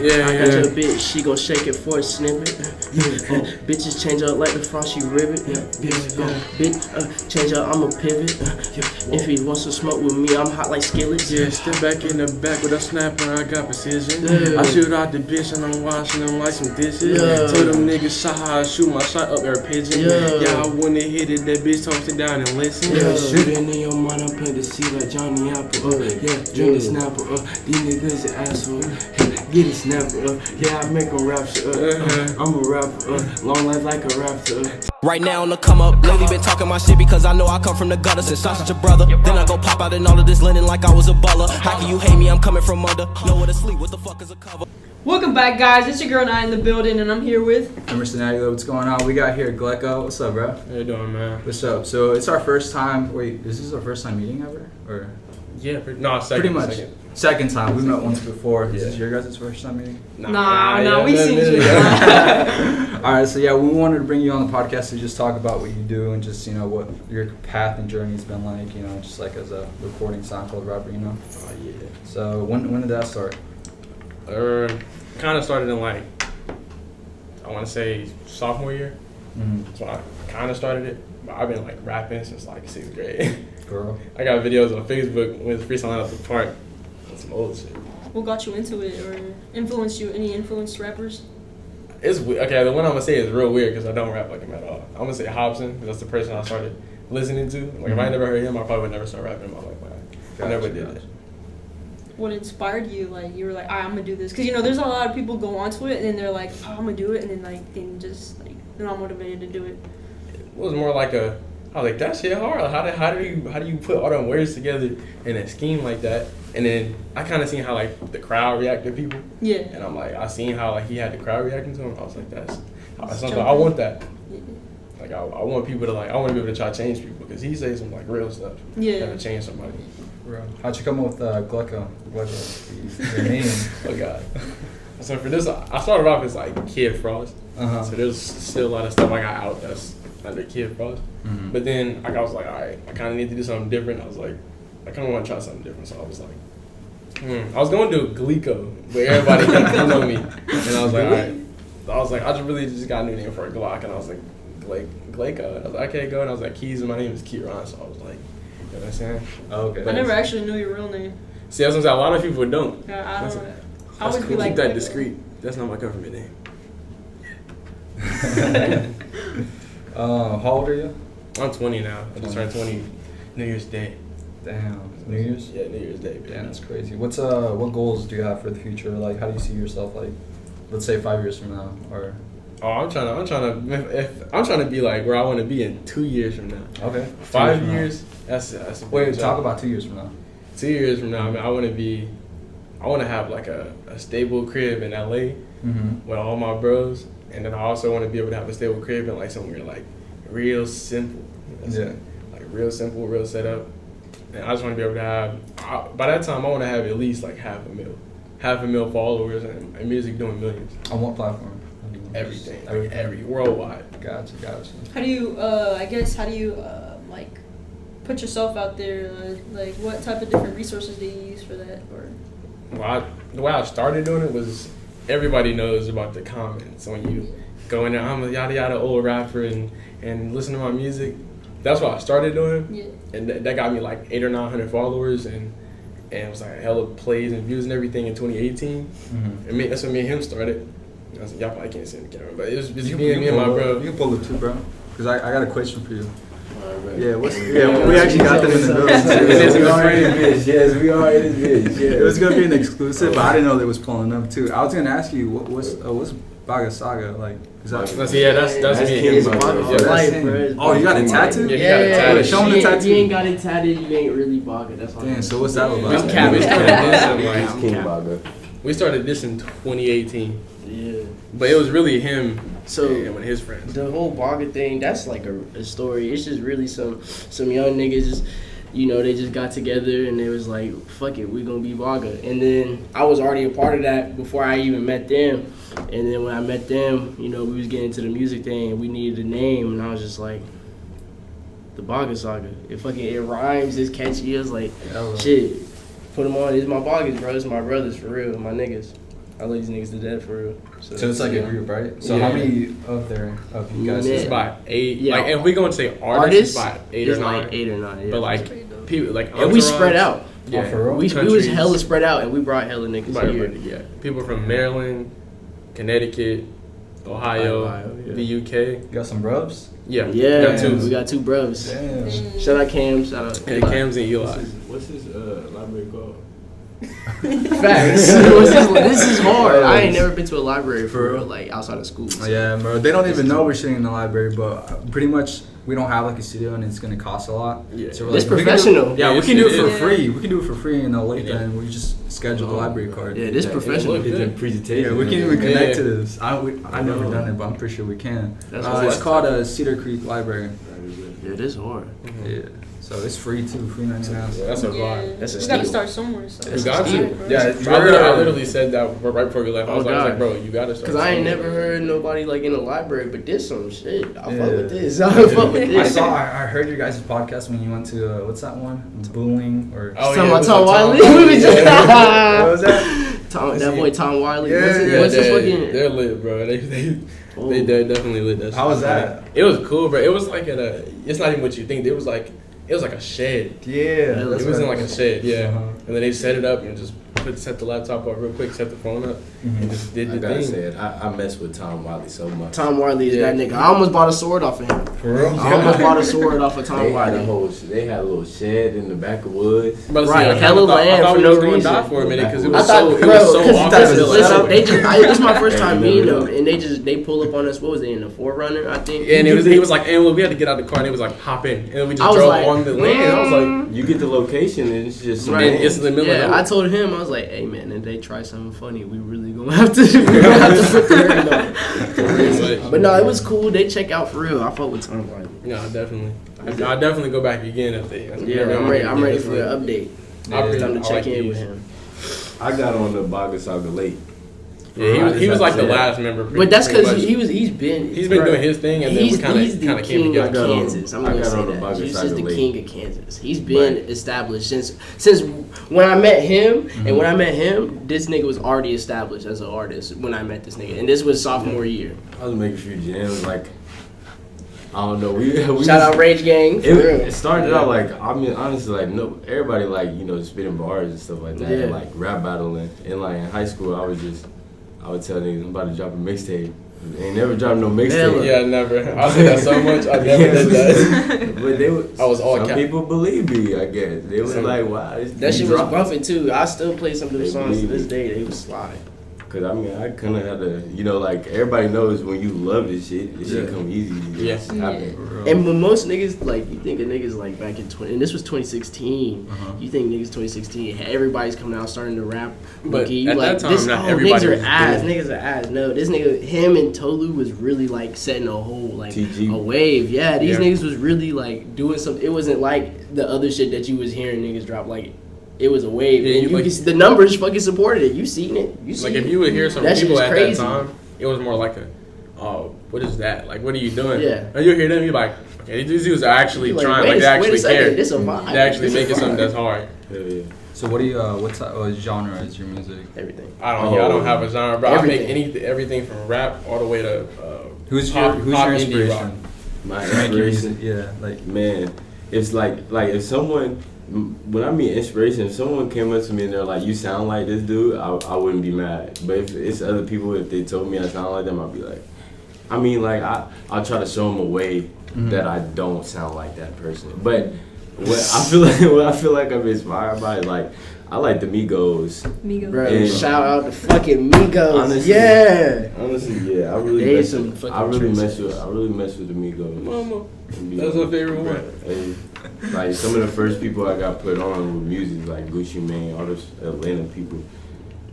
Yeah, I got your bitch, she gon' shake it for a snippet. Bitches change up like the frosty ribbit. Bitch, change up, I'ma pivot. If he wants to smoke with me, I'm hot like skillets. Yeah, step back in the back with a snapper, I got precision. I shoot out the bitch and I'm washing them like some dishes. Tell them niggas shot how I shoot my shot up there pigeon. Yeah, I wouldn't hit it, that bitch told sit down and listen. Been in your mind, I'm playing the seat like Johnny Apple. Drink the snapper. These niggas an asshole. Get it snapper. Yeah, I make them rap shit. I'm a rapper. Long life like a raptor. Right now on the come up, lately been talking my shit because I know I come from the gutter since I'm such a brother. Then I go pop out in all of this linen like I was a baller. How can you hate me? I'm coming from under. Nowhere to sleep. What the fuck is a cover? Welcome back, guys. It's your girl Nye in the building, and I'm here with Emerson Aguilar. What's going on? We got here Glecko. What's up, bro? How you doing, man? What's up? So it's our first time. Wait, is this our first time meeting ever? Or Yeah, second. pretty much second time. We met once before. Is this your guys' first time meeting? Nah, we seen you. All right, so yeah, we wanted to bring you on the podcast to just talk about what you do and just what your path and journey's been like. Just like as a recording SoundCloud rapper. Oh yeah. So when did that start? Kind of started in I want to say sophomore year. Mm-hmm. So I kind of started it, but I've been rapping since 6th grade. Girl. I got videos on Facebook with freestyling at the park. That's some old shit. What got you into it or influenced you? Any influenced rappers? It's okay. The one I'm gonna say is real weird because I don't rap like him at all. I'm gonna say Hobson because that's the person I started listening to. If I never heard him, I probably would never start rapping in my life. I never did it. What inspired you? You were like, I'm gonna do this, because there's a lot of people go onto it and then they're like, I'm gonna do it, and then they're not motivated to do it. It was more I was like, that shit hard. How do you put all them words together in a scheme like that? And then I kind of seen how the crowd react to people. Yeah. And I'm I seen how he had the crowd reacting to him. I was like, that's something I want that. Yeah. I want people to I want to be able to try to change people, because he says some real stuff. Yeah. That would change somebody. Bro, how'd you come up with Glecko Keys? Your name? Oh God. So for this, I started off as Kid Frost. Uh-huh. So there's still a lot of stuff I got out that's under Kid Frost. Mm-hmm. But then I was like, all right, I kind of need to do something different. I was like, I kind of want to try something different. So I was like, I was going to do Glecko, but everybody can know me. And I was like, all right. I just got a new name for a Glock, and I was like, Glecko. And I was like, okay, go. And I was like, Keys, and my name is Kieran. So I was like, you know what I'm saying? Oh, okay. I never actually knew your real name. See, that's what I'm saying. A lot of people don't. I don't know. I That's always cool. be Keep that Glecko. discreet. That's not my government name. How old are you? I'm 20 now. I just turned 20 New Year's Day. Damn. New Year's? Yeah, New Year's Day. Damn, that's crazy. What goals do you have for the future? How do you see yourself let's say 5 years from now, or? Oh, I'm trying to be where I want to be in 2 years from now. Okay. 5 years. That's a big Wait, job. talk about 2 years from now. 2 years from now, I want to have a stable crib in LA with all my bros, and then I also want to be able to have a stable crib in somewhere real simple. Yeah. Real simple, real setup. And I just want to be able to have, by that time I want to have at least half a mil followers and music doing millions. On what platform? Everything. Every worldwide. Gotcha. How do you, put yourself out there? What type of different resources do you use for that? Or The way I started doing it was, everybody knows about the comments. When you go in there, I'm a yada yada old rapper and listen to my music. That's what I started doing. Yeah. And that got me 800 or 900 followers, and it was hella plays and views and everything in 2018. And that's when me and him started. I was y'all probably can't see in the camera, but it was just me and my bro. You can pull it too, bro. Because I got a question for you. Right. Yeah, we actually got that in the building. We are in this bitch. Yes, we are in this bitch. Yeah. It was gonna be an exclusive, but I didn't know they was pulling up too. I was gonna ask you what's Baga Saga like? That's me and him. Oh, you got a tattoo? Yeah, he got a tattoo. Show him the tattoo. If you ain't got it tatted, you ain't really Baga. That's all. Damn. So what's that about? We started this in 2018. Yeah. But it was really him So and one of his friends. The whole Baga thing, that's a story. It's just really some young niggas, they just got together and they was like, fuck it, we gonna be Baga. And then I was already a part of that before I even met them. And then when I met them, we was getting into the music thing and we needed a name, and I was just like, the Baga Saga. It rhymes, it's catchy. It was like, shit, put them on. It's my Bagas, bro. It's my brothers, for real, my niggas. I love these niggas to death for real. So it's like a group, right? So Yeah. how many of you guys? Yeah. It's about 8. Yeah. Like, if we go and say artists, it's about 8 or 9. Like 8 or 9. Yeah. But like people, like and we spread out. Yeah, Oh, for real? We was countries. hella spread out, and we brought hella niggas here. Yeah, people from Maryland, Connecticut, Ohio, yeah. the UK. You got some brubs? Yeah, Yeah, got we got 2 bros. Damn. Shout out Cam, shout out Yeah, Cam's and Eli. What's his library called? Facts. This is hard. I ain't never been to a library for real, like outside of school. So. Yeah, bro. They don't even know we're sitting in the library, but pretty much we don't have like a studio and it's gonna cost a lot. Yeah. So we're It's like, we can do- professional. Yeah, we Yes, can do it it for is. free. We can do it for free, and later Yeah. then we just schedule the library card. Yeah, this professional. look It's a good. presentation. Yeah, we can even connect Yeah. to this. I've never done it, but I'm pretty sure we can. That's It's what's called a Cedar Creek Library. Yeah, this hard. Yeah, so it's free too, free 99. Yeah, that's a vibe. Yeah. That's a We gotta steal. start somewhere. So. You got steal. to. Yeah, I literally said that right before we left. I was like, bro, you gotta start. Cause I ain't somewhere. never heard nobody like in a library, but this some shit. I fuck Yeah. with this. I fuck with this. I heard your guys' podcast when you went to what's that one? Bowling or Oh, Talking yeah, about it was Tom like Wiley. what was that? That boy Tom Wiley. Yeah, what's his fucking? They're lit, bro. They're definitely lit. That How was shit. that? It was cool, bro. It was like it's not even what you think. It was like a shed. Yeah, It was in like a shed, yeah. Uh-huh. And then they set it up and just set the laptop up real quick, set the phone up, and just did I the gotta thing. say it. I mess with Tom Wiley so much. Tom Wiley is Yeah. that nigga. I almost bought a sword off of him. For real? I almost bought a sword off of Tom They had Wiley. they had a little shed in the back of woods. But Right, I hella thought land we for was no gonna reason. die for a minute because it I was thought, so bro, off. listen, this is my first time Hey, meeting never them, know. and they pull up on us. What was it in the Forerunner? I think. And he was like, and we had to get out of the car, and it was like, hop in, and we I just was drove like, on the land. I was like, You get the location and it's just some Right. and it's in the middle of Yeah, nowhere. I told him, I was like, hey man, if they try something funny, we really gonna have to, put the ring on. But- But no, it was cool. They check out for real. I fuck with Tom Wiley. No, definitely. I definitely go back again if they. Yeah, I'm ready for an update. I It's time to I check like in these. with him. I got on the Bagasaga late. Yeah, he was like the Yeah. last member. But that's pretty because much. he's been doing his thing, and then we he's kind the of came king of together. Kansas. I'm I gonna got say on the that. Bagasaga Juice is the late. king of Kansas. He's been established since when I met him. And when I met him, this nigga was already established as an artist when I met this nigga, and this was sophomore year. I was making a few jams like I don't know. We Shout out Rage Gang. For real. It started out like I mean honestly like no everybody like spitting bars and stuff like that Yeah. and like rap battling and like in high school I would tell niggas I'm about to drop a mixtape. Ain't never dropped no Hella. mixtape. Yeah, never. I said that so much. I never did that. But they were, I was all some cap. people believe me. I guess they was Some- like, wow, this That shit was dropped. bumping too. I still play some of They those songs to believe this day. They was slide. Cause I mean I kind of had to like everybody knows when you love this shit Yeah. come easy. Yeah. Just happen. And when most niggas like you think of niggas like back in and this was 2016. Uh-huh. You think niggas 2016 everybody's coming out starting to rap. But you at like that time, this not niggas everybody are was ass. doing Niggas are ass. No, this nigga him and Tolu was really like setting a whole like TG. a wave. Yeah, these Yeah. niggas was really like doing something. It wasn't like the other shit that you was hearing niggas drop like. It was a wave, Yeah, and you like- can see, the numbers fucking supported it. You seen it? You seen Like it? if you would hear some That shit people is at crazy. that time, it was more like oh, what is that? Like, what are you doing? Yeah. And you hear them, you're like, okay, these dudes are actually You like, trying. wait Like a- they wait a actually second, care. this a vibe. They actually This a making something vibe. that's hard. Hell yeah. So what do you what genre is your music? Everything. I don't have a genre, bro. Everything. I make everything from rap all the way to Who's pop, your pop indie inspiration? rock. My To make your music, inspiration, yeah, like man, it's like if someone. When I mean inspiration, if someone came up to me and they're like, "You sound like this dude," I wouldn't be mad. But if it's other people, if they told me I sound like them, I'd be like, I mean, like I'll try to show them a way that I don't sound like that person. But what I feel like I'm inspired by is like I like the Migos. Bro, And- shout out to fucking Migos. Honestly, yeah. Honestly, yeah, I really They mess some with, fucking I really mess trendsetters. with I really mess with the Migos. Mama, And that's my favorite one. And, like some of the first people I got put on with music, like Gucci Mane, all those Atlanta people.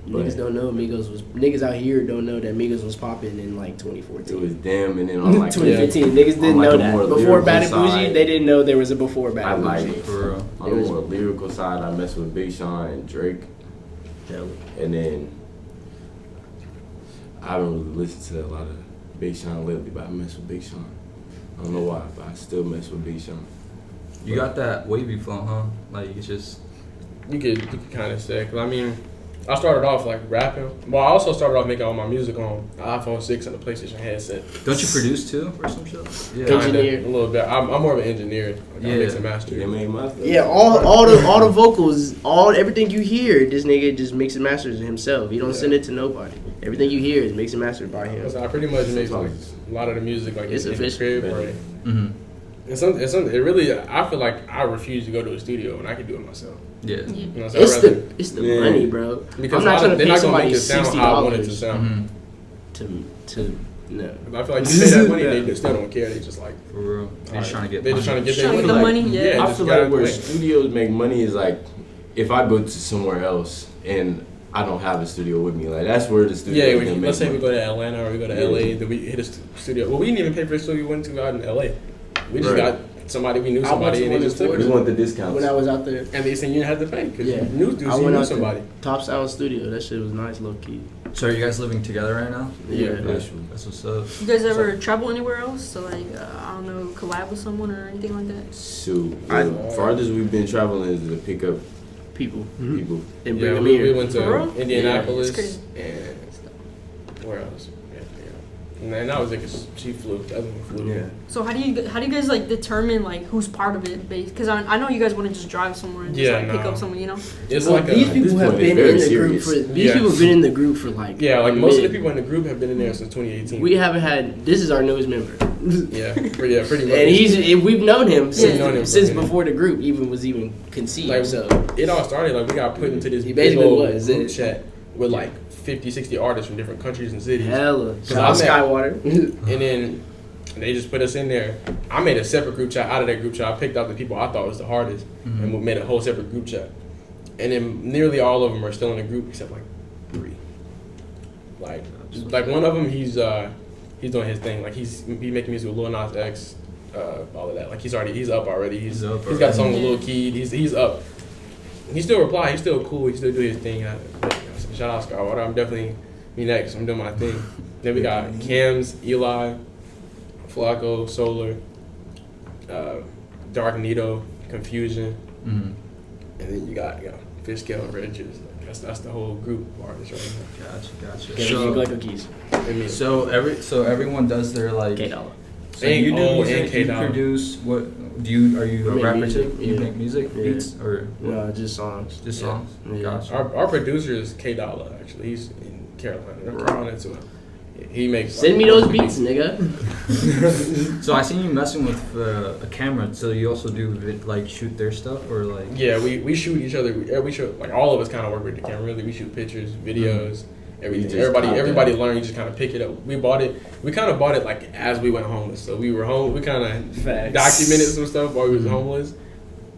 Niggas don't know Migos was niggas out here don't know that Migos was popping in like It 2014. was them, and then on like 2015. Niggas on, didn't like, know a that. more Before lyrical Bad and Bougie, side, they didn't know there was a before I Bad and like Bougie. for real. on the more lyrical side, I mess with Big Sean and Drake, and then I haven't really listened to a lot of Big Sean lately, but I mess with Big Sean. I don't know why, but I still mess with Big Sean. You got that wavy flow, huh? Like it's just You could kind of say, 'cause I mean, I started off like rapping. Well, I also started off making all my music on the iPhone 6 and the PlayStation headset. Don't you produce too or some shit? Yeah. Engineer. A little bit. I'm more of an engineer. Like, I mix and master. Yeah, man, my stuff. Yeah, all the vocals, everything you hear, this nigga just mix and masters himself. He don't send it to nobody. Everything you hear is mixed and mastered by him. So I pretty much make like a lot of the music like It's in the official. crib. Or, Mm-hmm. it really. I feel like I refuse to go to a studio and I can do it myself. Yeah. You know, so I'd It's rather- the Yeah. money, bro. because I'm not trying to they're pay not gonna somebody make it sound how I want it to $60 sound. Mm-hmm. to no. I feel like you pay that money, they still don't care. They just like For real. They're just trying to get. They're just trying to get their Trying to money. get the money, yeah. Yeah, I just feel gotta like where quit. studios make money is like if I go to somewhere else and I don't have a studio with me, like that's where the studio. Yeah, can make let's say we money. go to Atlanta or we go to Yeah. LA, then we hit a studio. Well, we didn't even pay for the studio we went to out in LA. We just Right. got somebody, we knew I went somebody, to and one they in just took Florida. We it. want the discounts. When I was out there. And they said you didn't have to pay because Yeah. you knew dudes, I you went knew out somebody. there. Top Sound Studio. That shit was nice, low key. So are you guys living together right now? Yeah. That's what's up. You guys ever travel anywhere else to like I don't know, collab with someone or anything like that? So, farthest we've been traveling is to pick up People. people. And bring Yeah, them we here. went For to real? Indianapolis Yeah, it's and where else? Yeah. And that was it 'cause she flew. The other one flew. Yeah. So how do you guys like determine like who's part of it? Because I know you guys wouldn't just drive somewhere and just Yeah, like pick no. up someone, you know? It's Well, like these a, people this have point is been very in the serious. group for. These Yeah. people have been in the group for like. yeah, like a most of the minute. people in the group have been in there since 2018. We haven't had. This is our newest member. yeah, pretty much. And we've known him since, known him since from- before the group was even conceived. Like, so it all started like we got put into this He big basically old was, group it? chat with like 50, 60 artists from different countries and cities. hella. So Shout out I met- Skywater. And then they just put us in there. I made a separate group chat out of that group chat. I picked out the people I thought was the hardest and we made a whole separate group chat. And then nearly all of them are still in the group except like 3. Like one of them, he's doing his thing. Like he making music with Lil Nas X, all of that. Like he's up already. He's got a song with Lil Keys. He's up. He still reply. He's still cool. He still do his thing. So shout out Skywater. I'm definitely me next. I'm doing my thing. Then we got Cams, Eli, Flacco, Solar, Dark Nito, Confusion, Mm-hmm. and then you got FishScales and Red Juice. That's the whole group of artists right Gotcha. Gleck So, Glecko Keys. now. And me. so everyone does their like. $K-Dollar. So you do And music, you K-Dollar. produce. What are you a Make rapper music, too? You yeah. make music, Yeah. beats, or No, just songs. just Yeah. songs? Yeah. Gotcha. Our producer is K-Dollar, actually. He's in Carolina. North Carolina too. He makes. Send me those beats, nigga. So I seen you messing with a camera. So you also do like shoot their stuff or like. Yeah, we shoot each other. We shoot like all of us kind of work with the camera. Really, we shoot pictures, videos, everything. You just Everybody cop learn. You just kind of pick it up. We bought it. We kind of bought it like as we went homeless. So we were home. We kind of Facts. documented some stuff while we was homeless.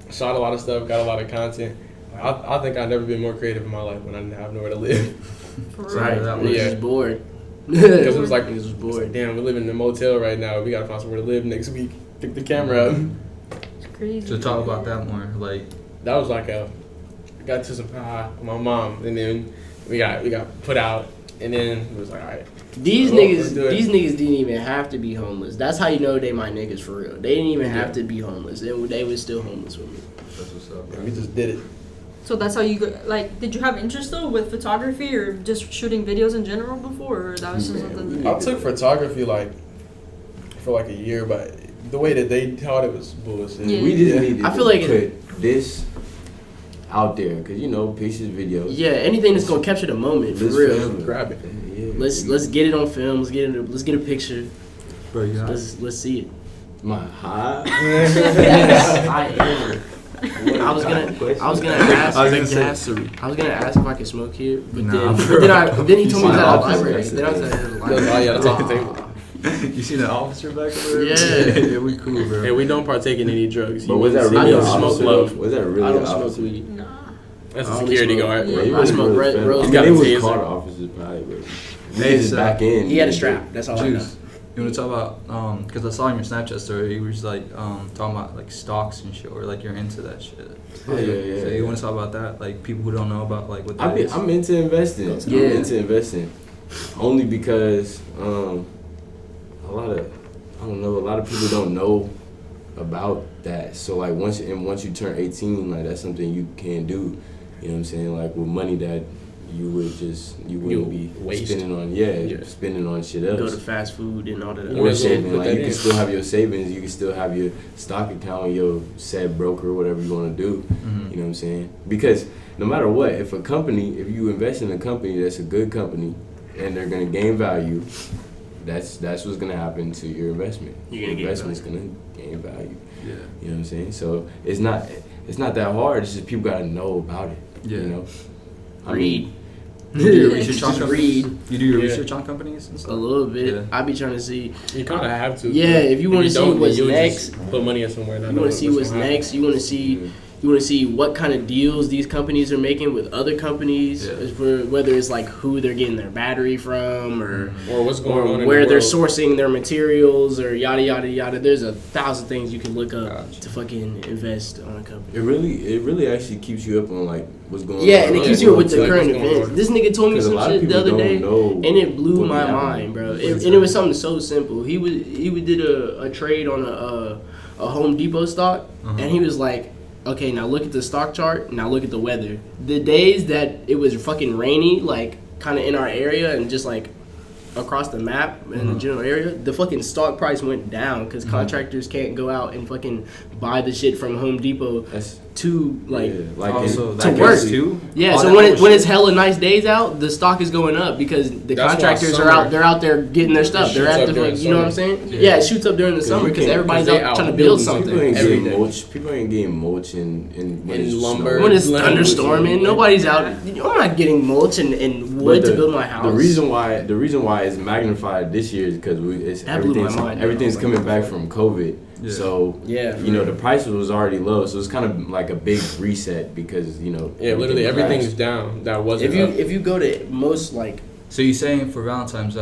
Shot a lot of stuff. Got a lot of content. I think I've never been more creative in my life when I didn't have nowhere to live. For So real. how did that Niggas work? Yeah. was bored. Because it was like, Niggas was it's like, bored. damn, we're living in a motel right now. We gotta find somewhere to live next week. Pick the camera up. It's crazy. So talk about that more. Like That was like I got to some with my mom, and then we got put out, and then it was like, all right. These Well, niggas, let's do it. these niggas didn't even have to be homeless. That's how you know they my niggas for real. They didn't even have to be homeless. They was still homeless with me. that's what's up. And we just did it. So that's how you go, like, did you have interest though with photography or just shooting videos in general before, or that was just something I took photography like for like a year, but the way that they taught it was bullshit. Yeah. We just needed I feel to like put this out there because pictures, videos. Yeah, anything that's gonna capture the moment for This real. family. Grab it. Yeah. Let's get it on film. Let's get a picture. Bro, you know. Let's see it. My high. Yes, I am. I was gonna ask. I was gonna say- I was gonna ask if I could smoke here, but Nah, then he told me see that the I officer, was then I was like, Oh yeah, that's on the table. You see the officer back over there? Yeah. Yeah, we cool, bro. Hey, we don't partake in any drugs. But was that He really means an smoke officer? love. Was that really I an don't smoke officer? weed. Nah. That's a I only security smoke- guard. yeah. he I was smoke really red fed rose up. got They a was taser. called officers probably, but we Hey, just so- back in. He had a strap. That's all I know. Juice. You want to talk about because I saw in your Snapchat story you was like talking about like stocks and shit, or like you're into that shit. Oh, yeah. So you want to talk about that, like people who don't know about like what that is? I'm into investing. Yeah. I'm into investing only because a lot of people don't know about that. So like once you turn 18, like that's something you can do. You know what I'm saying? Like with money that you wouldn't be waste. spending on shit else. Go to fast food and all that. Or Yeah, saving, put like that you can in. still have your savings, you can still have your stock account, your said broker, whatever you want to do. You know what I'm saying? Because no matter what, if you invest in a company that's a good company and they're gonna gain value, that's what's gonna happen to your investment. You're gonna Your gain investment's gonna gain value. Yeah. You know what I'm saying? So it's not that hard. It's just people gotta know about it. Yeah. You know. Read. You do your research on Just companies? read. You do your Yeah. research on companies and A stuff? little bit. Yeah. I be trying to see. You kind of have to. Yeah, if you wanna see don't, what's you'll next, just put money in somewhere. And You want to see what's next. You want to see. You want to see what kind of deals these companies are making with other companies, Yeah. whether it's like who they're getting their battery from, or what's going on in where the they're world. sourcing their materials, or yada yada yada. There's 1,000 things you can look up Gotcha. to fucking invest on a company. It really actually keeps you up on like what's going on. Yeah, and it keeps you up with the like, current what's going events. on. This nigga told me 'Cause a some lot of shit the people other day, don't know and it blew what be my happening. mind, bro. And it was something so simple. He did a trade on a Home Depot stock, and he was like, okay, now look at the stock chart. Now look at the weather. The days that it was fucking rainy, like kind of in our area and just like across the map in the general area, the fucking stock price went down because contractors can't go out and fucking buy the shit from Home Depot That's to like. yeah, like Also, in- that work. goes too? Yeah, All so that when bullshit. it's hella nice days out, the stock is going up because the That's why contractors are summer- out. They're out there getting their stuff. They're shoots at up the during you know what I'm summer. saying? Yeah, it shoots up during the 'Cause summer you because can't- everybody's 'cause they out trying to out build building something people ain't every getting day. mulch. People ain't getting mulch and when And it's lumber. snowing. When it's Land thunderstorming, was- nobody's out. I'm not getting mulch and wood But to build my house. The reason why it's magnified this year is because That blew my mind, everything's bro. coming back from COVID. Yeah. So Yeah. you know the price was already low, so it's kind of like a big reset because you know Yeah, literally everything's crashed. down. That wasn't. If you go to most like So you're saying for Valentine's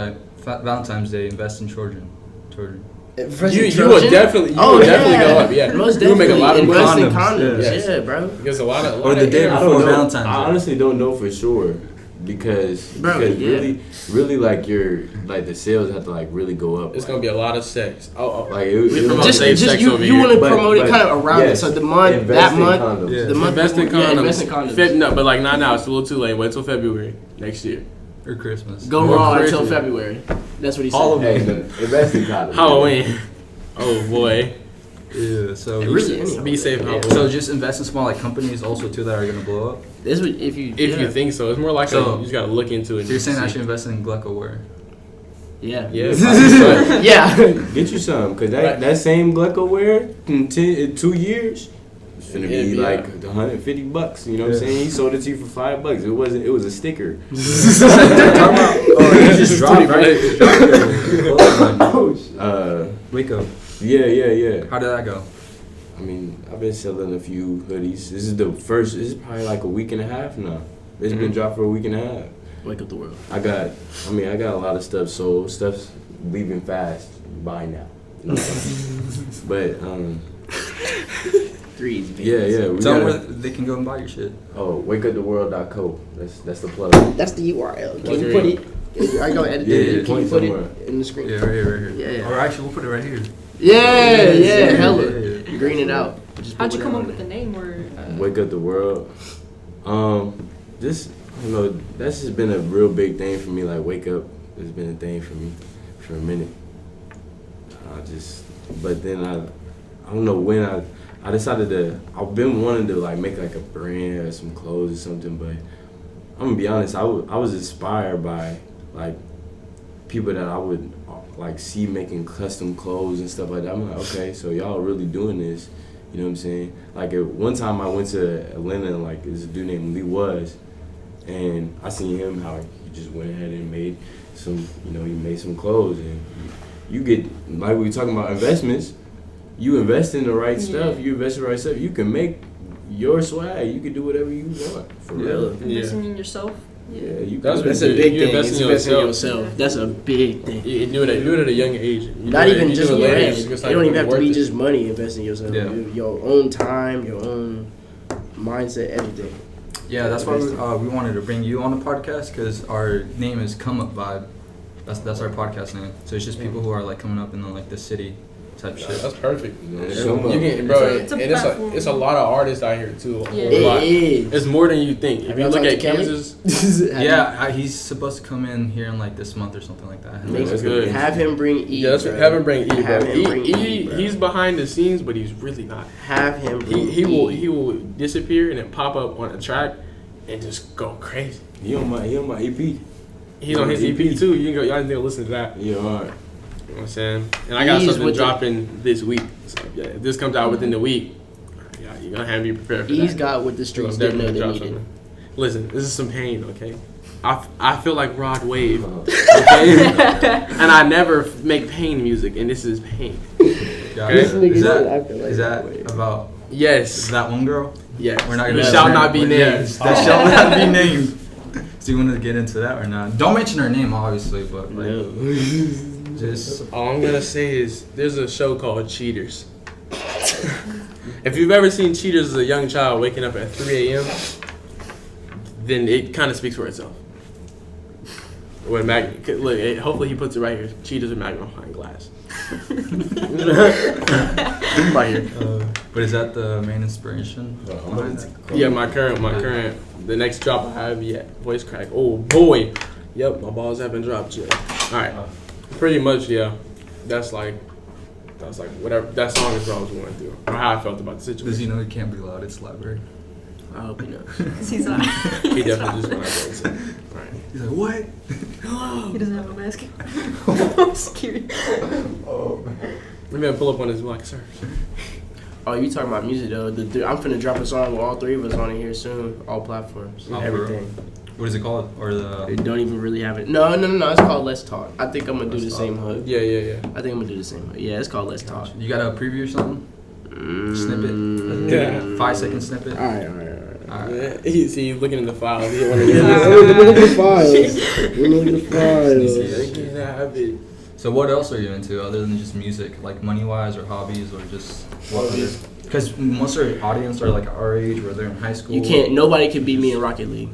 Day, invest in children. You would definitely go up. Yeah, Most you would make a lot of money. invest in Condoms, condoms. yes. Yeah, bro. Because a lot of Or the day I before don't know. Valentine's I Day. honestly don't know for sure because Bro, yeah. really like the sales have to like really go up. it's gonna be a lot of sex. like it promote Just safe sex you over you here. want to But- promote it but kind of around yes, it. So the month invest that in month condoms. Yeah. the month Invest in before- condoms. Yeah, invest in condoms. No, but like not now. It's a little too late. Wait till February next year. Or Christmas. Go More raw Christmas. until February. That's what he said. All of Hey, them. invest in condoms. Halloween. Oh boy. Yeah, so Be safe. Halloween. So just invest in small like companies also too that are gonna blow up. This would if you if you think so, it's more like So- you just gotta look into it. So you're saying I and should invest in Glecko wear? yeah Yeah. yeah. Get you some, cause Right. that same Glecko wear in 2 years, it's finna be Yeah, like $150. You know what I'm Yeah. saying? He sold it to you for $5. It wasn't. It was a sticker. Oh, you just dropped right? Waco. Yeah. How did that go? I mean, I've been selling a few hoodies. This is probably like a week and a half now. It's been dropped for a week and a half. Wake up the world. I got a lot of stuff sold. Stuff's leaving fast. Buy now. You know what I'm saying? But Threes. yeah. We Tell them gotta, where they can go and buy your shit. wakeuptheworld.co. That's the plug. That's the URL. Can What's you your put it? I go edit Yeah, it. Can you point put somewhere. it in the screen? Yeah, right here. Yeah. Or actually, we'll put it right here. Yeah, hella. Yeah. Green it out. Just How'd put you whatever come up on with the there. name? Or Wake up the world. Just I don't know. That's just been a real big thing for me. Like wake up has been a thing for me for a minute. But then I don't know when I decided to. I've been wanting to like make like a brand or some clothes or something. But I'm gonna be honest. I was inspired by like people that I would like see making custom clothes and stuff like that. I'm like, okay, so y'all really doing this. You know what I'm saying? Like at one time I went to Atlanta and like this dude named Lee Was, and I seen him how he just went ahead and made some, he made some clothes, and you get, like we were talking about investments, you invest in the right stuff, you invest in the right stuff, you can make your swag, you can do whatever you want, for real. investing in yourself. Yeah, you That's can. That's a big You thing. invest It's in investing in yourself. yourself. That's a big thing. You do it at a young age. You Not do it- even you just do it later, bread. it's It just don't like even have to worth be it. just money. Invest in yourself. Yeah. Your own time, your own mindset, everything. Yeah, that's why we wanted to bring you on the podcast because our name is Come Up Vibe. That's our podcast name. So it's just people who are like coming up in the city type shit. That's perfect. Man, come on. You can, bro, It's a and platform. it's a lot of artists out here too. Yeah. It Like, is. it's more than you think. If Have you y'all look talked at to Kelly? Kansas, Yeah, he's supposed to come in here in like this month or something like that. Make That's good. Have him bring E. yeah, that's bro. have him bring E, bro. Have him bring E, bro. He's behind the scenes, but he's really not. Have him bring He E. will disappear and then pop up on a track and just go crazy. He on my EP. He's on his EP too. You can go, y'all need to listen to that. Yeah, alright. You know what I'm saying? And I got He's something with the- dropping this week. So yeah, if this comes out within the week, yeah, you're gonna have to be prepared for He's that. got what the We're streets gonna didn't know definitely they drop needed. something. Listen, this is some pain, okay? I feel like Rod Wave, okay? And I never make pain music, and this is pain. Yeah, This nigga is said, that, I feel like is that that. about Yes. that one girl? Yes. We're not Who gonna shall name- not be named. Yes, that shall not be named. Do you want to get into that or not? Don't mention her name, obviously, but like, No. just All I'm gonna say is there's a show called Cheaters. If you've ever seen Cheaters as a young child waking up at 3 a.m., then it kind of speaks for itself. When look, hopefully he puts it right here. Cheaters with magnifying glass. Right here. but is that the main inspiration? Yeah, my current, the next drop I have yet. Voice crack. Oh boy. Yep, my balls haven't dropped yet. All right, pretty much, yeah. That's like whatever. That song is what I was going through, or how I felt about the situation. Does he know he can't be loud? It's library. I hope he knows. He's like, He definitely just went out there and said, all right. He's like, what? he doesn't have a mask. I'm scared. Maybe I'll pull up on his mic, sir. Oh, you talking about music though? I'm finna drop a song with all three of us on it here soon. All platforms, Oh, everything. What is it called? Or They the don't even really have it. No. It's called Let's Talk. I think I'm gonna do the Let's same Talk. hook. Yeah. I think I'm gonna do the same hook. Yeah, it's called Let's Talk. you got a preview or something? Snippet? Yeah. 5-second snippet? Alright. Alright. Yeah, he's looking in the files. He didn't want to Look at the files. Look at the files. So what else are you into other than just music? Like money-wise or hobbies or just what? Because most of our audience are like our age where they're in high school. You can't. Nobody can beat me in Rocket League.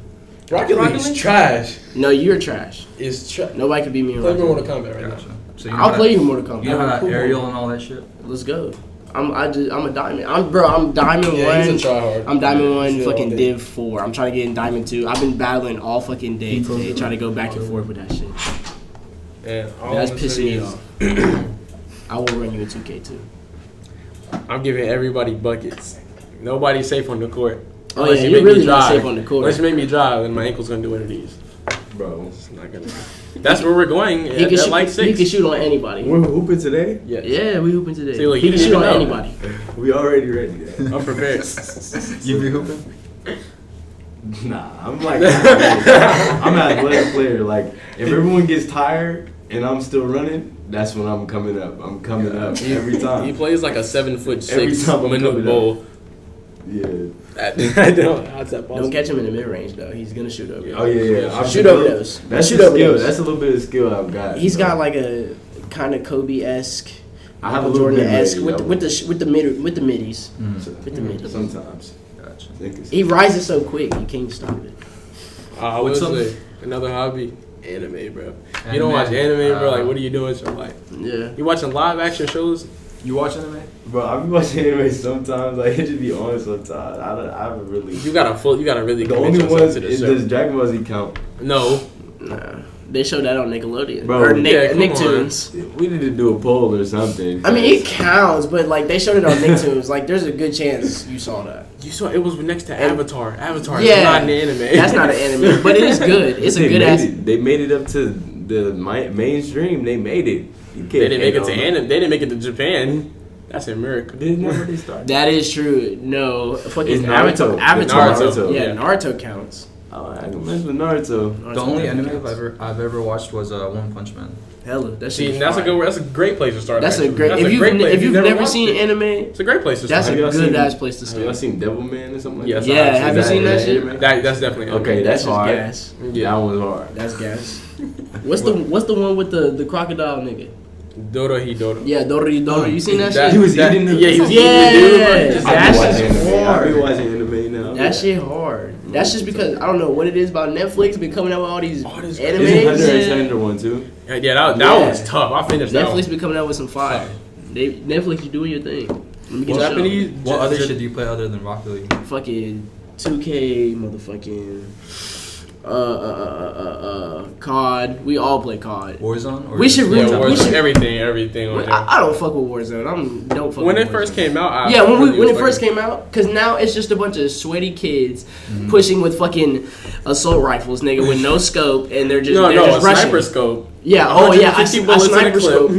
Rocket League is trash. No, you're trash. It's trash. Nobody can beat me in Play Rocket me League. Mortal Kombat right Gotcha. now. So you know I'll how play to- you Mortal Kombat. You know how to Cool. aerial and all that shit? Let's go. I'm a diamond. I'm diamond Yeah, he's a one. tryhard. I'm diamond one, He's fucking all day. div 4. I'm trying to get in diamond 2. I've been battling all fucking day today, trying to go back and forth with that shit. And all That's I'm pissing saying me is, off. I will run you in 2K too. I'm giving everybody buckets. Nobody's safe on the court. Oh Unless yeah, you you're make me really not drive. safe on the court. Unless you make me drive, then my ankle's gonna do one of these. Bro. It's not gonna. That's where we're going. He At can shoot. like He 6. can shoot on anybody. We're hooping today? Yes. Yeah, we hooping today. See, look, he you can shoot didn't on even know. anybody. We already ready. I'm prepared. You be hooping? Nah, I'm like, I'm an athletic player. Like, if everyone gets tired and I'm still running, that's when I'm coming up. I'm coming up every He time. plays like a 7'6" Every time I'm minute coming bowl. Yeah. I don't. How's that possible? Don't catch him in the mid range though. He's gonna shoot over. Oh yeah. I'm Shoot over those. That's Shoot a over skill. those. That's a little bit of skill I've got. He's bro. got like a kind of Kobe-esque, I have a little bit Jordan-esque ready, with the middies. With the Mm. middies. Sometimes. Gotcha. He rises so quick, you can't stop it. I would What's up? say another hobby, anime, bro. You Anime? don't watch anime, bro. Like, what are you doing with your life? Yeah. You watching live action shows? You watch anime? Bro, I be watching anime sometimes. Like, it just be on sometimes. I haven't really. You gotta really The commit only yourself ones to the is show. does Dragon Ball Z count? No, Nah. They showed that on Nickelodeon. Bro, or yeah, come Nicktoons. We need to do a poll or something. I mean, it counts, but like they showed it on Nicktoons. Like, there's a good chance you saw that. you saw it was next to And- Avatar. Avatar Yeah. is not an anime. That's not an anime, but it is good. It's a They good made ass. it- They made it up to the mainstream. They made it. You can't They didn't make it to hate on anime. They didn't make it to Japan. That's in America. Didn't know where they started. That is true. No, fucking It's Naruto. Avatar. Naruto, Yeah, yeah. Naruto counts. Oh, I can mess with Naruto. The only anime counts. I've ever watched was One Punch Man. Hella. That See, shit. that's a great place to start. That's a actually. great. That's If a you've great place. if you've never watched seen it, anime, it's a great place to start. that's a Have y'all good seen- ass place to Have y'all start. seen Devilman or something like Yes, that? Yeah, I've have you that. seen that Is shit? That's definitely an Okay, anime. That's that's just hard. gas. Yeah. That one's hard. That's gas. What's the one with the crocodile nigga? Dorohedoro. Yeah, Doro. You seen that, That- shit? He was that- eating the- Yeah, he was Yeah. eating the dude. Like, just- That I be shit's watching anime. I hard. be watching anime now. That shit hard. That's just because I don't know what it is about Netflix been coming out with all these All this- Isn't Hunter x animes. Hunter one too? Yeah, that Yeah. was tough. I finished that Netflix one. been coming out with some fire. Netflix, you doing your thing. Let me get Japanese. What other shit do you play other than Rocket League? fucking 2K, motherfucking COD. We all play COD. Warzone? Or We should Yeah, really- Warzone, everything on there. I don't fuck with Warzone. Don't fuck When with it first Warzone. came out, I Yeah, when really it was first fucking- came out, because now it's just a bunch of sweaty kids pushing with fucking assault rifles, nigga, with no scope, and they're just No, they're a just rushing. sniper scope. Yeah, oh yeah, a 150 bullets in a sniper clip, scope.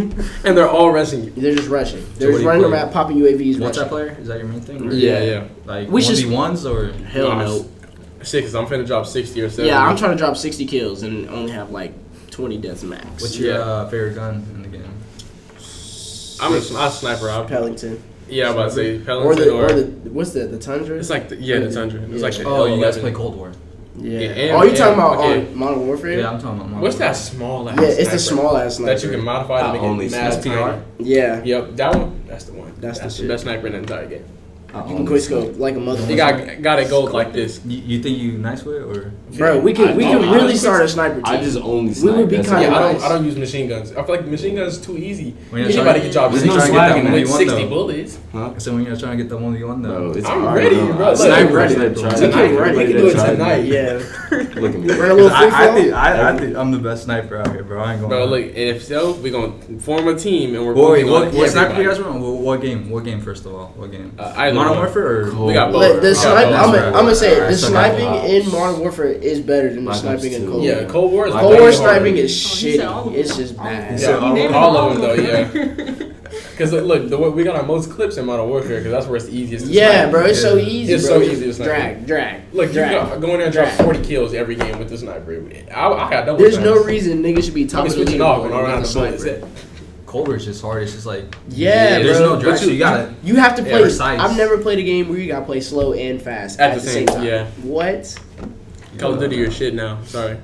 and they're all rushing you. They're just rushing. So They're what just do you running play? around popping UAVs. rushing. Multiplayer? Is that your main thing? Or Yeah. Like We should- 1v1s or? Hell No, no. 6. I'm finna drop 60 or 70. Yeah, I'm trying to drop 60 kills and only have like 20 deaths max. What's your favorite gun in the game? I'm a sniper. Pellington? Yeah, I'm about to say Or Pellington the what's that? The Tundra? It's like the Tundra. It's like the Oh, you guys L11. play Cold War? Yeah. and- Oh, you talking about okay. on Modern Warfare? Yeah, I'm talking about Modern What's that Warfare. small ass? Yeah, it's the sniper small ass sniper that you can modify to I make only it mad SPR? tiny. Yeah. Yep, that one. That's the one. That's the the shit. best sniper in the entire game. You can quick scope like a motherfucker. You got it gold like this. You think you nice with it or? Bro, we can really honestly, start a sniper team. I just only We snipe. would be That's kinda it. Yeah, nice. I don't use machine guns. I feel like machine guns is too easy. When you're Anybody trying- can drop There's six no swag swag in with that 60 though. bullets. Huh? So when you're trying to get the 1v1 Bro, though. it's I'm hard, ready, bro. bro. I Look, sniper ready. that try- Tonight, everybody we can that do it tried tonight. Yeah. Look at me. Run a little free I think I'm the best sniper out here, bro. I ain't gonna. Bro, lie. look, and if so, we're going to form a team and we're Wait, moving what on sniper do you guys everybody. run? What game? What game first of all? What game? Either Modern one. Warfare or? Cold We got War. both. The Yeah, sniper, that's I'm right. gonna say it. The Alright, sniping Black in Ops. Modern Warfare is better than the Black Ops sniping in 2. Cold Yeah, War. Cold War is Cold Cold way War harder. sniping is he said all of shitty. them. It's just bad. Yeah, He named all of them though, yeah. Because look, we got our most clips in Modern Warfare because that's where it's the easiest to Yeah, snipe. bro, it's so Yeah. easy. It's bro. so Just easy to snipe. drag. Look, you drag. go in there and drop Drag. 40 kills every game with the sniper. I got double There's no shots. reason niggas should be I'll top be of the switching off leaderboard when I don't with have a the sniper. bullets. Cold War's just hard. It's just like Yeah, there's bro. no drive. So you gotta. You have to Yeah, play. precise. I've never played a game where you gotta play slow and fast at the same time. Yeah. What? Call of Duty your shit now. Sorry.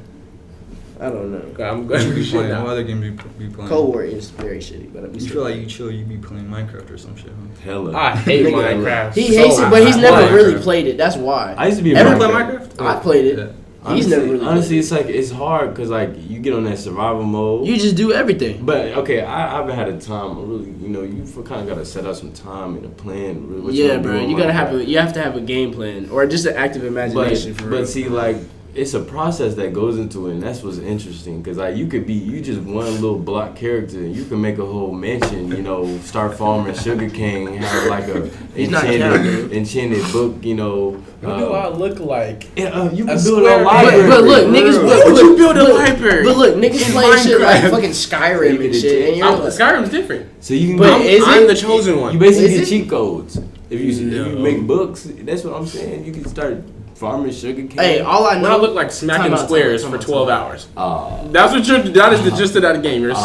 I don't know. I'm What going you to be shit playing? What now. other games you be playing? Cold War is very shitty, but we You feel like you chill. You be playing Minecraft or some shit. Huh? Hella. I hate Nigga, Minecraft. He so hates it, but he's never Minecraft. really played it. That's why. I used to be a Ever play Minecraft. Minecraft? I played it. Yeah. He's never really. Honestly, played it's like it's hard because like you get on that survival mode. it. You just do everything. But okay, I haven't had a time. I really, you kind of gotta set up some time and a plan. Really, what Yeah, gonna do bro. on You gotta Minecraft. you have to have a game plan or just an active imagination for real. But see, like it's a process that goes into it, and that's what's interesting. Because like you just one little block character, and you can make a whole mansion. Start farming sugarcane, have like a He's not counting. enchanted book. What do I look like? You A can build square a library. But look, niggas. How would you build a library? But look, niggas in playing shit like Minecraft? fucking Skyrim and shit, and you're like, Skyrim's different. So you can. But get- is I'm it? the chosen one. You basically Is get it? cheat codes. If you No. make books, that's what I'm saying. You can start farming sugarcane. hey, all I When I know. look like smacking Time out, squares time for out, 12 time hours. That is the gist of that game. You're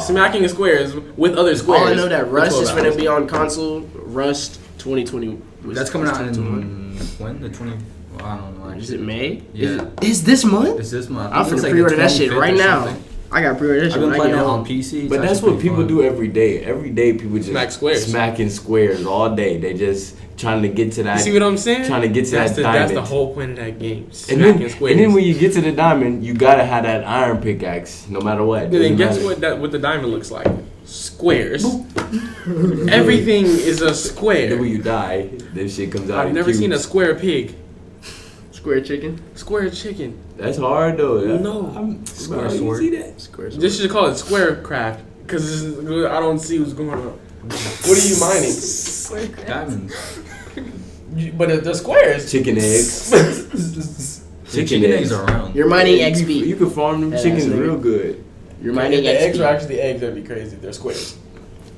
smacking squares with other squares. All I know that for Rust 12 is hours. finna be on console. Rust 2020. That's coming out in 2021. when? The 20. Well, I don't know. Is it May? Yeah. Is this month? It's this month. I'm It's finna like pre-order the that shit 25th right or now. something. I got pre-order that I've shit been when I playing get it home. on PC. But that's what people do every day. Every day people just Smack squares. smacking squares all day. They just trying to get to that. You see what I'm saying? Trying to get to that's that That's the diamond. whole point of that game. And Smacking then, squares. and then when you get to the diamond, you gotta have that iron pickaxe, no matter what. And then Doesn't guess matter. what the diamond looks like? Squares. Everything is a Then square. when you die, this shit comes out. I've in never seen a cubes. square pig. Square chicken. Square chicken. That's hard though. No. Square Square sword. You see that? Square. Just should call it square craft. Because I don't see what's going on. What are you mining? Diamonds. But the squares. Chicken eggs. Chicken eggs are around. You're mining You XP. can farm them That chickens ass nigga. real good. You're If mining the eggs are XP. actually eggs, that'd be crazy. They're squares.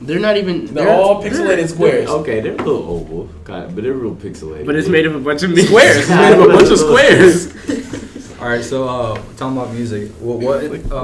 They're not even. They're all pixelated squares. Okay, they're a little oval, kind of, but they're real pixelated. But it's made of a bunch of meat. Squares. It's made of a bunch of squares. All right, so talking about music, what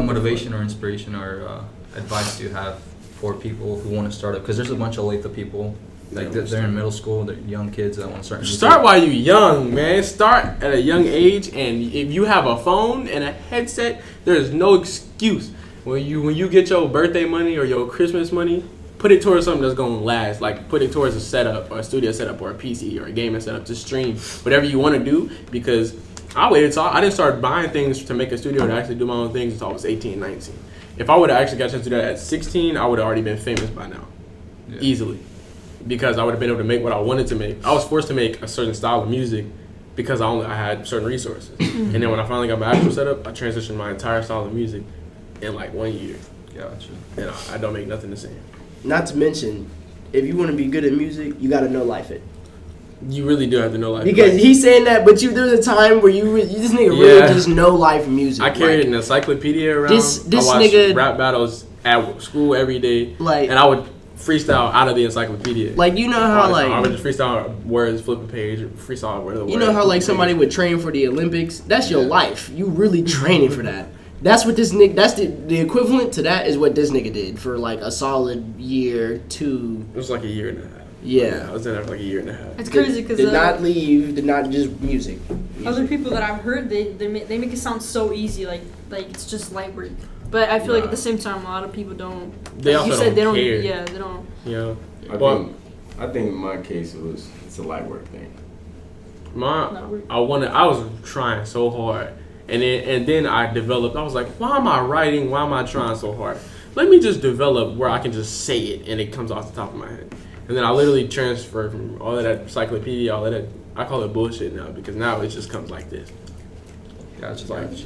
motivation or inspiration or advice do you have for people who want to start up? Because there's a bunch of Latha people, like they're in middle school, they're young kids that want to start music. Start while you're young, man. Start at a young age, and if you have a phone and a headset, there's no excuse. When you get your birthday money or your Christmas money, put it towards something that's gonna last. Like put it towards a setup or a studio setup or a PC or a gaming setup to stream whatever you want to do. Because I waited till I didn't start buying things to make a studio to actually do my own things until I was 18, 19. If I would have actually got a chance to do that at 16, I would have already been famous by now. easily, because I would have been able to make what I wanted to make. I was forced to make a certain style of music because I had certain resources. And then when I finally got my actual setup, I transitioned my entire style of music in like 1 year. Gotcha. And I don't make nothing the same. Not to mention, if you want to be good at music, you got to know life it. You really do have to know life. Because he's saying that, but there's a time where this nigga really just know life music. I carried an encyclopedia around. This I watched nigga rap battles at school every day, like, and I would freestyle out of the encyclopedia. Like, you know how like I would just freestyle words, flip a page, freestyle word. You know how like somebody would train for the Olympics? That's your life. You really training for that. That's what this nigga. That's the equivalent to that is what this nigga did for like a solid year, 2. It was like a year and a half. Yeah, I was in there for like a year and a half. It's crazy because did not leave. Did not just music. Other people that I've heard, they make it sound so easy, like it's just light work. But I feel like at the same time, a lot of people don't. They like also you said, don't they care. don't. Yeah, they don't. Yeah. I think in my case it's a light work thing. I was trying so hard, and then I developed. I was like, why am I writing? Why am I trying so hard? Let me just develop where I can just say it and it comes off the top of my head. And then I literally transferred from all of that encyclopedia, all of that. I call it bullshit now because now it just comes like this. Gotcha.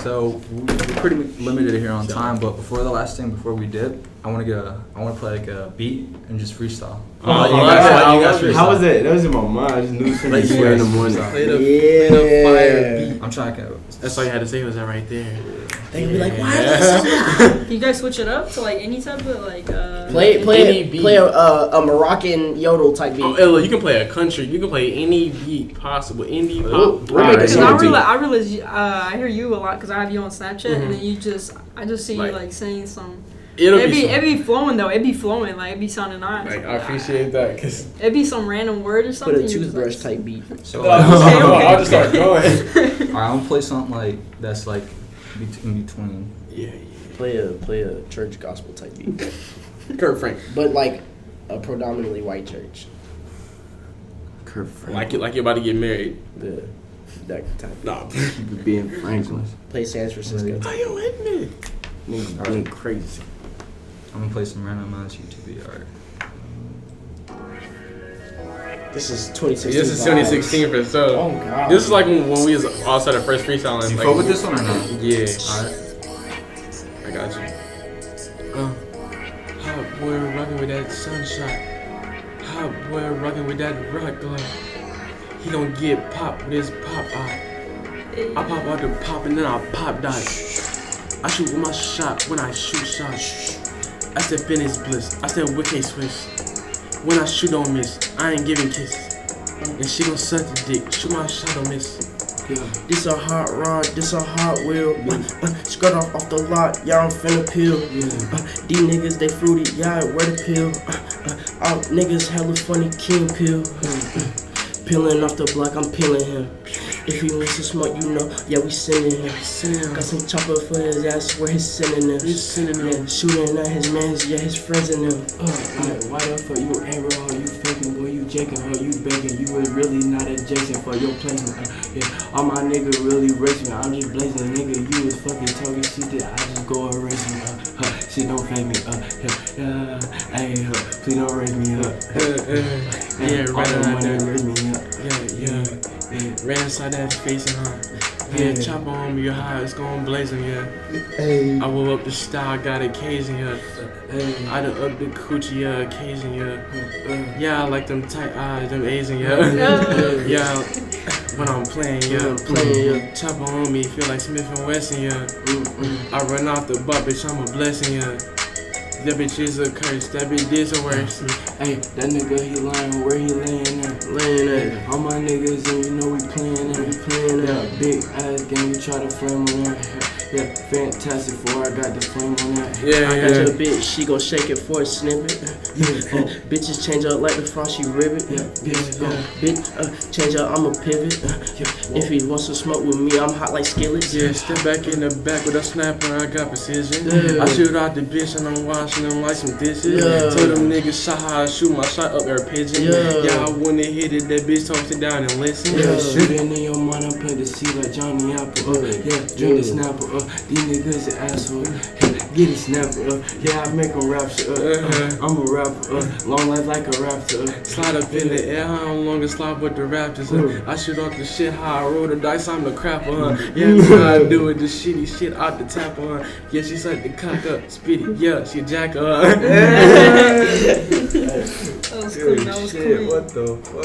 So we're pretty limited here on time, but before we dip, I want to play like a beat and just freestyle. How was that? That was in my mind. I just knew something in the morning. Play the fire beat. I'm trying to. That's all you had to say was that right there. They be like, why is that so loud? You guys switch it up to like any type of like play a Moroccan yodel type beat. Oh, you can play a country. You can play any beat possible. Indie pop. Because I realize I hear you a lot because I have you on Snapchat and then I just see you like saying some. It'd be flowing though. It'd be flowing. Like it'd be sounding nice. Like I appreciate that because it'd be some random word or something. Put a toothbrush type beat. So I'll just start going. Alright, I'm gonna play something like that's like in between. Yeah. Play a church gospel type beat. Kurt Frank. But like a predominantly white church. Kurt Frank. Like you're about to get married. Yeah. That type. Nah. Keep it being Franklin. Play San Francisco. Why you hitting me? Niggas going crazy. I'm gonna play some random ass YouTube beat. Alright. This is 2016. This is 2016 for sure. Oh god. This is like when we was all started first freestyling. You like, fuck with this one or not? Yeah. Alright. I got you. Hot boy rockin' with that sunshine. Hot boy rockin' with that rock glow. He gon' get popped with his pop eye. I pop out the pop and then I pop dot. I shoot with my shot when I shoot shots. I said finish bliss. I said wicked switch. When I shoot don't miss. I ain't giving kisses. And she gon' suck the dick. Shoot my shot don't miss. This a hot rod, this a hot wheel. Skirt off the lot, y'all finna peel. These niggas, they fruity, y'all where the pill. All niggas hella funny, king pill. Peeling off the block, I'm peeling him. If he wants to smoke, you know, yeah, we sending him. Got some chopper for his ass, where his synonyms. Yeah, shooting at his mans, yeah, his friends in them. Why the fuck you ain't real, you faking, boy, you jaking, her, you baking. You was really not adjacent for your placement. Yeah, all my nigga really racing, I'm just blazing, nigga. You was fucking talking shit that I just go erasing. Shit don't fake me. Hey, please don't raise me up. All the money raise me up. Yeah. Ran inside that facing her. Yeah, chopper on me, your high, it's gon' blazing, yeah. Hey. I woke up the style, got occasion, yeah. I done up the coochie, yeah, occasion, yeah. Yeah, I like them tight eyes, them Asian, yeah. Yeah, when I'm playing, yeah. Chopper on me, feel like Smith and Wesson, yeah. I run off the butt, bitch, I'm a blessing, yeah. That bitch is a curse, that bitch is a worse. Hey, that nigga, he lying, where he laying at? Laying at. All my niggas, and you know we playing at. Yeah, big ass game, you try to flame on that. Yeah, fantastic, for I got the flame on that. I got your bitch, she gon' shake it for a snippet. Bitches change up like the frosty ribbit. Bitch, change up, I'ma pivot. If he wants to smoke with me, I'm hot like skillets. Yeah, step back in the back with a snapper, I got precision. I shoot out the bitch and I'm washing them like some dishes. Told them niggas shot how I shoot my shot up their pigeon. Yeah, I wouldn't hit it, that bitch told sit down and listen. Shooting in your mind, I'm playing the seat like Johnny Apple. Drink the snapper. These niggas an asshole. get it snap. Yeah, I make a rap. I'm a rapper. Long life like a raptor. Slide up in the air, how long to slide with the Raptors? I shoot off the shit, how I roll the dice, I'm the crapper. Yeah, that's how I do it, the shitty shit out the tapper. Yeah, she sucked the cock up, spit it, yeah, she jack up. That was clean. That was clean. What the fuck?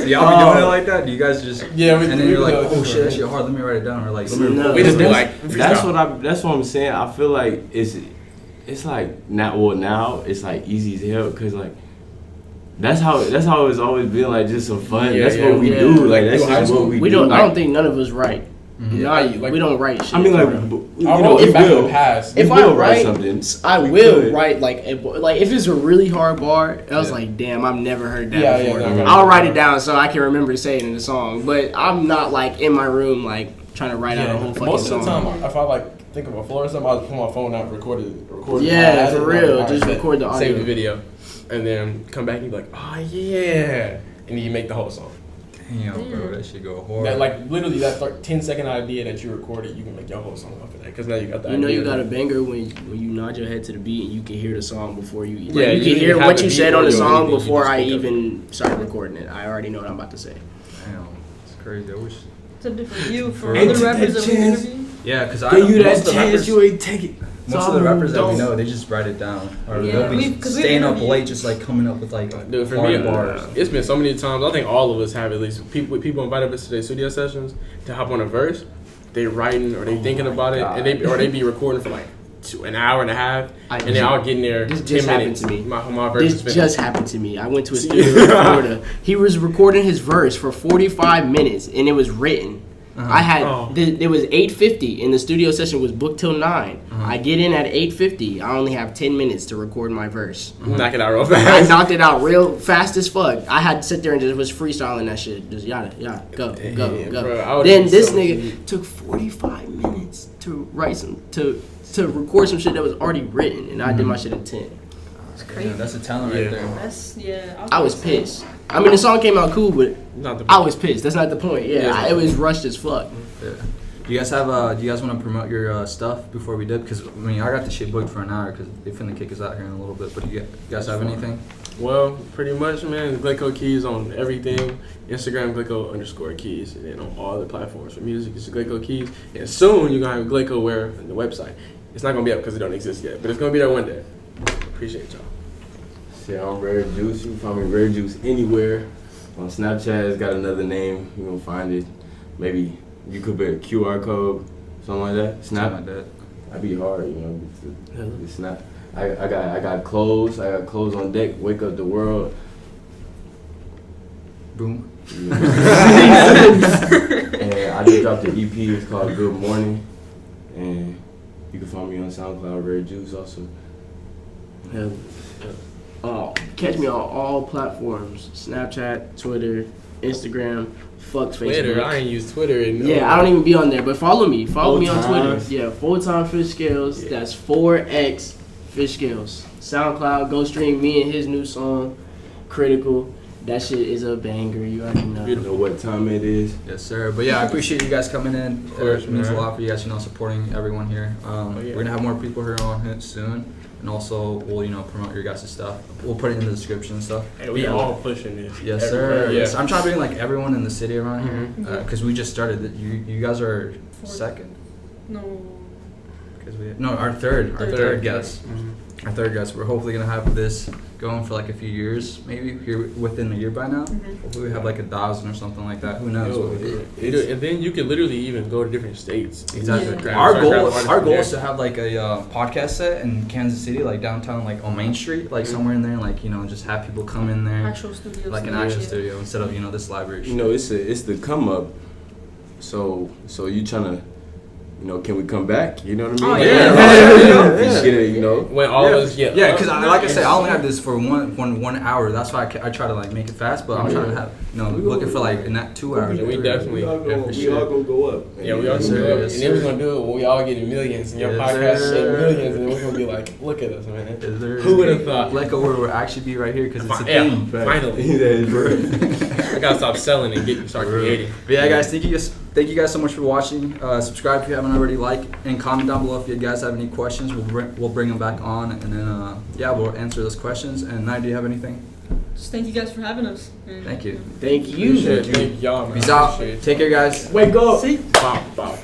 Y'all be doing it like that? Do you guys just and then you're like, oh shit, that shit hard. Let me write it down. Or like, we just do like that's what I'm saying. I feel like it's like now it's like easy as hell because like that's how it's always been, like just some fun. That's what we do. Like that's just what we do. I don't think none of us write. We don't write shit. I mean, like, if I write something, I will write like if it's a really hard bar, I was like, damn, I've never heard that before. I'll write it down so I can remember saying it in the song. But I'm not like in my room like trying to write out a whole fucking most song. Most of the time, if I like think of a floor or something, I'll put my phone out, record it. Yeah, for real. Just record the audio, save the video, and then come back and be like, oh yeah, and then you make the whole song. Damn, bro, that shit go hard. That, like, literally, that 10-second idea that you recorded, you can make your whole song off of that. Because now you got the idea. You know you got a banger when you nod your head to the beat and you can hear the song before you... Yeah, you can hear what you said on the song before I even started recording it. I already know what I'm about to say. Damn, it's crazy. I wish... It's a different view for other rappers that we interview. Yeah, because I... you that chance, you ain't take it. Most of the rappers that we know, they just write it down, or they'll be staying up late, just like coming up with like dude, for me, bars. It's been so many times. I think all of us have at least people invite us to their studio sessions to hop on a verse. They writing or they thinking about it, and they be recording for like an hour and a half, and then I'll get in there. This just happened to me. My verse this just happened to me. I went to a studio in Florida. He was recording his verse for 45 minutes, and it was written. I had it was 8:50 and the studio session was booked till 9. I get in at 8:50. I only have 10 minutes to record my verse. Knock it out real fast. I knocked it out real fast as fuck. I had to sit there and just was freestyling that shit. Just yada, go. Bro, then this nigga took 45 minutes to write to record some shit that was already written, and I did my shit in 10. That's crazy. Yeah, that's a talent right there. That's I was pissed. I mean, the song came out cool, but I was pissed. That's not the point. Yeah, it was rushed as fuck. Yeah. Do you guys have? Do you guys want to promote your stuff before we dip? Because I mean, I got the shit booked for an hour because they finna kick us out here in a little bit. But do you guys have anything? Well, pretty much, man. Glecko Keys on everything. Instagram, Glecko_Keys. And then on all the platforms for music, it's Glecko Keys. And soon, you're going to have Glecko Wear on the website. It's not going to be up because it don't exist yet. But it's going to be there one day. Appreciate y'all. See, I'm Rare Juice. You can find me Rare Juice anywhere. On Snapchat, it's got another name. You're going to find it. Maybe you could put a QR code, something like that. Snap. Something like that. That'd be hard, you know. It's not. I got clothes. I got clothes on deck. Wake up the world. Boom. Yeah. And I just dropped an EP. It's called Good Morning. And you can find me on SoundCloud, Rare Juice also. Catch me on all platforms: Snapchat, Twitter, Instagram, fuck Twitter. Facebook. I ain't use Twitter in I don't even be on there, but follow me. Follow me on Twitter. Yeah, 4xFishScales. Yeah. That's 4xFishScales. SoundCloud, go stream me and his new song, Critical. That shit is a banger. You already know. You know what time it is. Yes, sir. But yeah, I appreciate you guys coming in. It means a lot for you guys, supporting everyone here. We're gonna have more people here on soon. And also, we'll, promote your guys' stuff. We'll put it in the description and stuff. Hey, we all pushing this. Yes, sir. Yeah. Yes. I'm trying to bring, everyone in the city around here. Because we just started. You guys are second? No. Our third guest. Our third guest. We're hopefully going to have this going for, a few years, maybe, here within a year by now. Hopefully we have, 1,000 or something like that. Who knows what we do. And then you can literally even go to different states. Exactly. Yeah. Our goal is to have, a podcast set in Kansas City, downtown, on Main Street, somewhere in there, just have people come in there. Actual studio. An actual studio instead of, this library shit. It's the come up. So you trying to... can we come back? You know what I mean? Oh, yeah. Get it, when all of us get because like I said, I only have this for one hour. That's why I try to make it fast. But I'm trying to have looking for in that 2 hours. We definitely we all gonna go up. Yeah, we all gonna go up. And then we're gonna do it when we all get millions and your podcast shit millions, and then we're gonna be like, look at us, man. Who would have thought? Glecko will actually be right here because it's a thing. Finally. I gotta stop selling and start creating. But yeah, guys, thank you thank you guys so much for watching. Subscribe if you haven't already, like, and comment down below if you guys have any questions. We'll bring them back on, and then we'll answer those questions. And Nye, do you have anything? Just thank you guys for having us. Thank you. Thank you. Thank y'all, man. Peace out. Take care, guys. Wake up. See? Bop, bop.